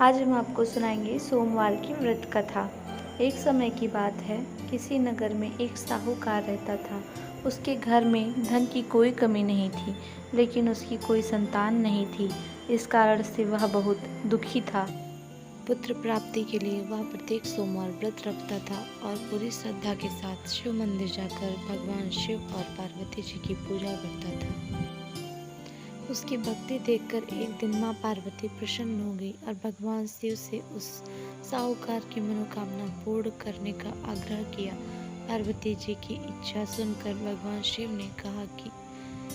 आज हम आपको सुनाएंगे सोमवार की व्रत कथा। एक समय की बात है, किसी नगर में एक साहूकार रहता था। उसके घर में धन की कोई कमी नहीं थी, लेकिन उसकी कोई संतान नहीं थी। इस कारण से वह बहुत दुखी था। पुत्र प्राप्ति के लिए वह प्रत्येक सोमवार व्रत रखता था और पूरी श्रद्धा के साथ शिव मंदिर जाकर भगवान शिव और पार्वती जी की पूजा करता था। उसकी भक्ति देखकर एक दिन माँ पार्वती प्रसन्न हो गई और भगवान शिव से उस साहूकार की मनोकामना पूर्ण करने का आग्रह किया। पार्वती जी की इच्छा सुनकर भगवान शिव ने कहा कि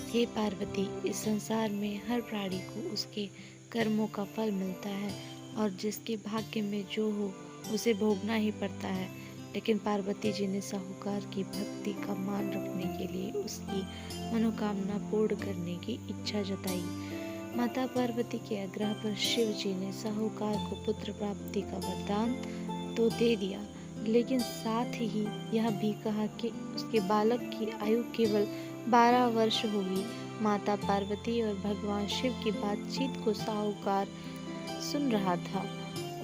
हे पार्वती, इस संसार में हर प्राणी को उसके कर्मों का फल मिलता है और जिसके भाग्य में जो हो उसे भोगना ही पड़ता है। लेकिन पार्वती जी ने साहूकार की भक्ति का मान रखने के लिए उसकी मनोकामना पूर्ण करने की इच्छा जताई। माता पार्वती के आग्रह पर शिव जी ने साहूकार को पुत्र प्राप्ति का वरदान तो दे दिया, लेकिन साथ ही यह भी कहा कि उसके बालक की आयु केवल 12 वर्ष होगी। माता पार्वती और भगवान शिव की बातचीत को साहूकार सुन रहा था।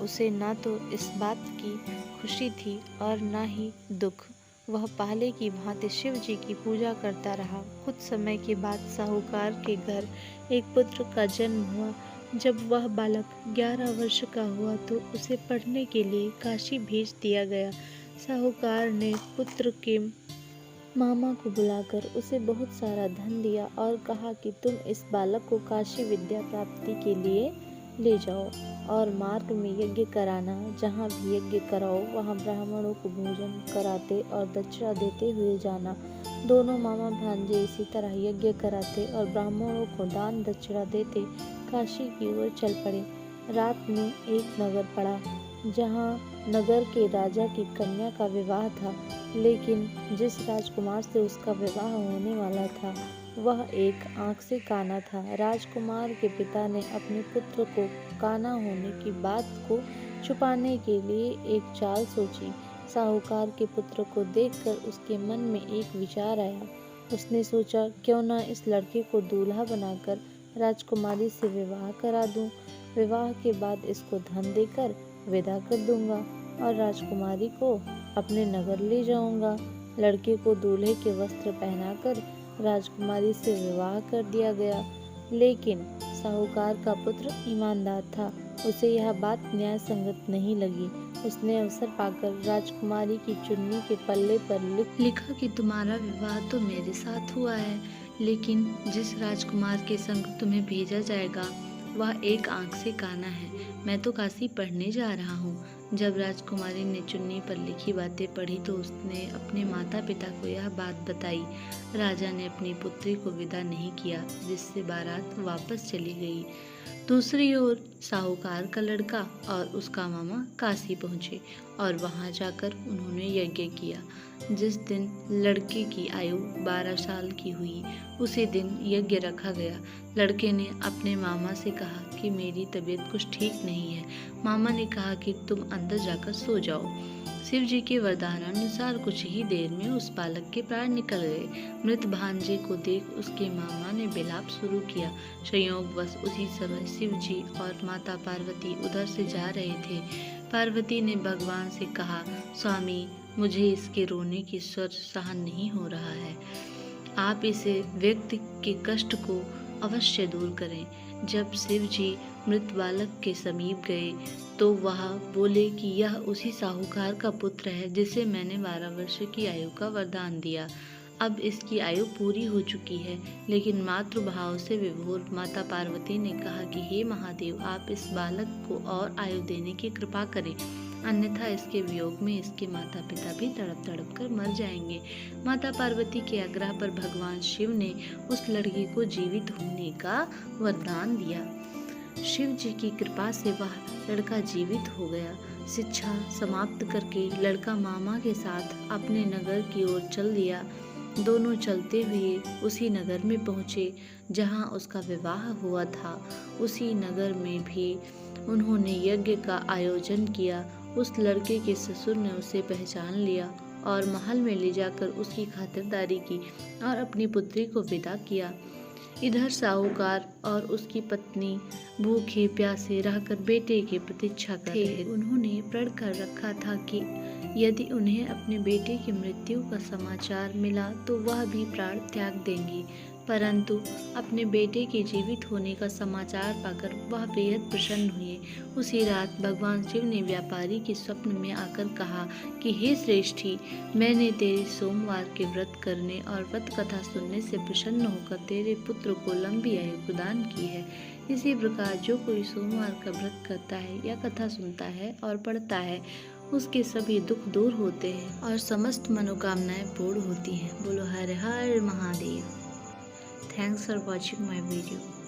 उसे न तो इस बात की खुशी थी और न ही दुख। वह पहले की भांति शिव जी की पूजा करता रहा। कुछ समय के बाद साहूकार के घर एक पुत्र का जन्म हुआ। जब वह बालक 11 वर्ष का हुआ तो उसे पढ़ने के लिए काशी भेज दिया गया। साहूकार ने पुत्र के मामा को बुलाकर उसे बहुत सारा धन दिया और कहा कि तुम इस बालक को काशी विद्या प्राप्ति के लिए ले जाओ और मार्ग में यज्ञ कराना। जहाँ भी यज्ञ कराओ वहाँ ब्राह्मणों को भोजन कराते और दक्षिणा देते हुए जाना। दोनों मामा भांजे इसी तरह यज्ञ कराते और ब्राह्मणों को दान दक्षिणा देते काशी की ओर चल पड़े। रात में एक नगर पड़ा जहाँ नगर के राजा की कन्या का विवाह था, लेकिन जिस राजकुमार से उसका विवाह होने वाला था वह एक आंख से काना था। राजकुमार के पिता ने अपने पुत्र को काना होने की बात को छुपाने के लिए एक चाल सोची। साहूकार के पुत्र को देखकर उसके मन में एक विचार आया। उसने सोचा, क्यों न इस लड़के को दूल्हा बनाकर राजकुमारी से विवाह करा दूं। विवाह के बाद इसको धन देकर विदा कर दूंगा और राजकुमारी को अपने नगर ले जाऊंगा। लड़के को दूल्हे के वस्त्र पहनाकर राजकुमारी से विवाह कर दिया गया, लेकिन साहूकार का पुत्र ईमानदार था। उसे यह बात न्याय संगत नहीं लगी। उसने अवसर पाकर राजकुमारी की चुन्नी के पल्ले पर लिखा कि तुम्हारा विवाह तो मेरे साथ हुआ है, लेकिन जिस राजकुमार के संग तुम्हें भेजा जाएगा वह एक आंख से काना है। मैं तो काशी पढ़ने जा रहा हूँ। जब राजकुमारी ने चुन्नी पर लिखी बातें पढ़ी तो उसने अपने माता पिता को यह बात बताई। राजा ने अपनी पुत्री को विदा नहीं किया, जिससे बारात वापस चली गई। दूसरी ओर साहूकार का लड़का और उसका मामा काशी पहुँचे और वहाँ जाकर उन्होंने यज्ञ किया। जिस दिन लड़के की आयु 12 साल की हुई उसी दिन यज्ञ रखा गया। लड़के ने अपने मामा से कहा कि मेरी तबीयत कुछ ठीक नहीं है। मामा ने कहा कि तुम अंदर जाकर सो जाओ। शिव जी के वरदानानुसार कुछ ही देर में उस बालक के प्राण निकल गए। मृत भांजे को देख उसके मामा ने विलाप शुरू किया। संयोगवश उसी समय शिव जी और माता पार्वती उधर से जा रहे थे। पार्वती ने भगवान से कहा, स्वामी, मुझे इसके रोने की स्वर सहन नहीं हो रहा है। आप इसे व्यक्ति के कष्ट को अवश्य दूर करें। जब शिव जी मृत बालक के समीप गए तो वह बोले कि यह उसी साहूकार का पुत्र है जिसे मैंने 12 वर्ष की आयु का वरदान दिया। अब इसकी आयु पूरी हो चुकी है। लेकिन मातृभाव से विभोर माता पार्वती ने कहा कि हे महादेव, आप इस बालक को और आयु देने की कृपा करें, अन्यथा इसके वियोग में इसके माता पिता भी तड़प तड़प कर मर जाएंगे। माता पार्वती के आग्रह पर भगवान शिव ने उस लड़की को जीवित होने का वरदान दिया। शिव जी की कृपा से वह लड़का जीवित हो गया। शिक्षा समाप्त करके लड़का मामा के साथ अपने नगर की ओर चल दिया। दोनों चलते हुए उसी नगर में पहुँचे जहाँ उसका विवाह हुआ था। उसी नगर में भी उन्होंने यज्ञ का आयोजन किया। उस लड़के के ससुर ने उसे पहचान लिया और महल में ले जाकर उसकी खातिरदारी की और अपनी पुत्री को विदा किया। इधर साहूकार और उसकी पत्नी भूखे प्यासे रहकर बेटे की प्रतीक्षा कर रहे थे। उन्होंने प्रण कर रखा था कि यदि उन्हें अपने बेटे की मृत्यु का समाचार मिला तो वह भी प्राण त्याग देंगी, परंतु अपने बेटे के जीवित होने का समाचार पाकर वह बेहद प्रसन्न हुए। उसी रात भगवान शिव ने व्यापारी के स्वप्न में आकर कहा कि हे श्रेष्ठी, मैंने तेरे सोमवार के व्रत करने और व्रत कथा सुनने से प्रसन्न होकर तेरे पुत्र को लंबी आयु प्रदान की है। इसी प्रकार जो कोई सोमवार का व्रत करता है या कथा सुनता है और पढ़ता है, उसके सभी दुख दूर होते हैं और समस्त मनोकामनाएं पूर्ण होती हैं। बोलो हर हर Mahadev. Thanks for watching my video.